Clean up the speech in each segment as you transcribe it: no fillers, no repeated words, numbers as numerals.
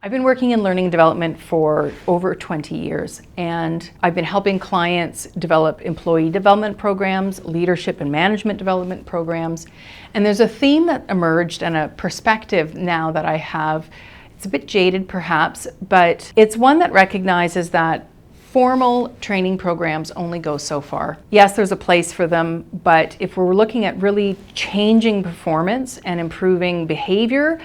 I've been working in learning and development for over 20 years, and I've been helping clients develop employee development programs, leadership and management development programs. And there's a theme that emerged and a perspective now that I have. It's a bit jaded perhaps, but it's one that recognizes that formal training programs only go so far. Yes, there's a place for them, but if we're looking at really changing performance and improving behavior,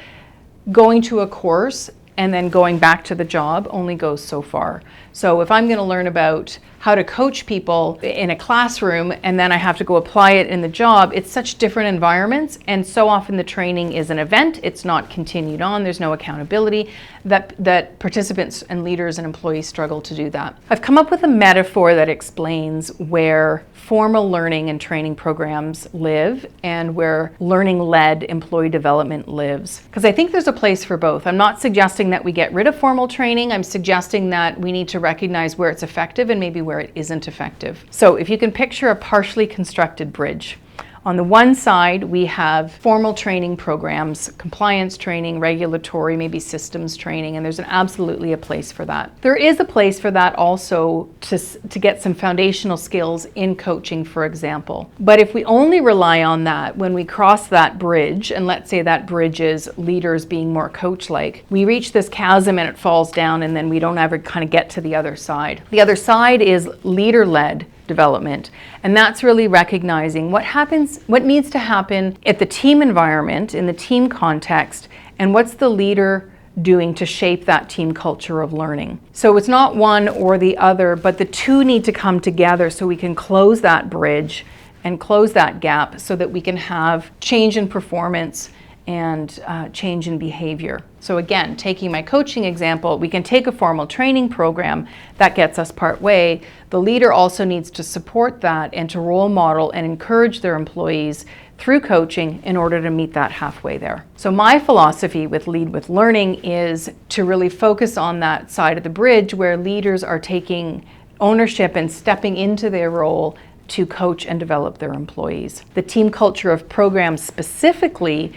going to a course and then going back to the job only goes so far. So if I'm going to learn about how to coach people in a classroom and then I have to go apply it in the job, it's such different environments, and so often the training is an event, it's not continued on, there's no accountability, that participants and leaders and employees struggle to do that. I've come up with a metaphor that explains where formal learning and training programs live and where learning-led employee development lives. Because I think there's a place for both. I'm not suggesting that we get rid of formal training, I'm suggesting that we need to recognize where it's effective and maybe where it isn't effective. So if you can picture a partially constructed bridge. On the one side, we have formal training programs, compliance training, regulatory, maybe systems training, and there's absolutely a place for that. There is a place for that also to get some foundational skills in coaching, for example. But if we only rely on that when we cross that bridge, and let's say that bridge is leaders being more coach-like, we reach this chasm and it falls down, and then we don't ever kind of get to the other side. The other side is leader-led development, and that's really recognizing what needs to happen at the team environment, in the team context, and what's the leader doing to shape that team culture of learning. So it's not one or the other, but the two need to come together so we can close that bridge and close that gap so that we can have change in performance and change in behavior. So again, taking my coaching example, we can take a formal training program that gets us part way. The leader also needs to support that and to role model and encourage their employees through coaching in order to meet that halfway there. So my philosophy with Lead with Learning is to really focus on that side of the bridge where leaders are taking ownership and stepping into their role to coach and develop their employees. The team culture of programs specifically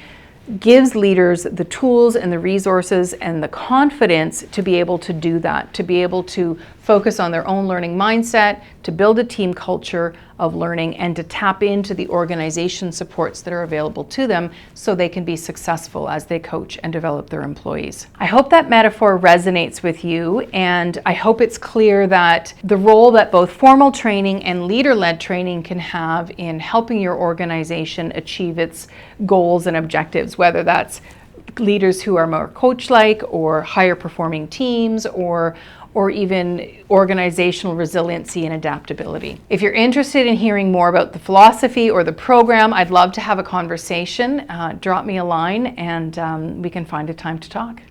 gives leaders the tools and the resources and the confidence to be able to do that, to be able to focus on their own learning mindset, to build a team culture of learning, and to tap into the organization supports that are available to them so they can be successful as they coach and develop their employees. I hope that metaphor resonates with you, and I hope it's clear that the role that both formal training and leader-led training can have in helping your organization achieve its goals and objectives, whether that's leaders who are more coach-like or higher performing teams or even organizational resiliency and adaptability. If you're interested in hearing more about the philosophy or the program, I'd love to have a conversation. Drop me a line and we can find a time to talk.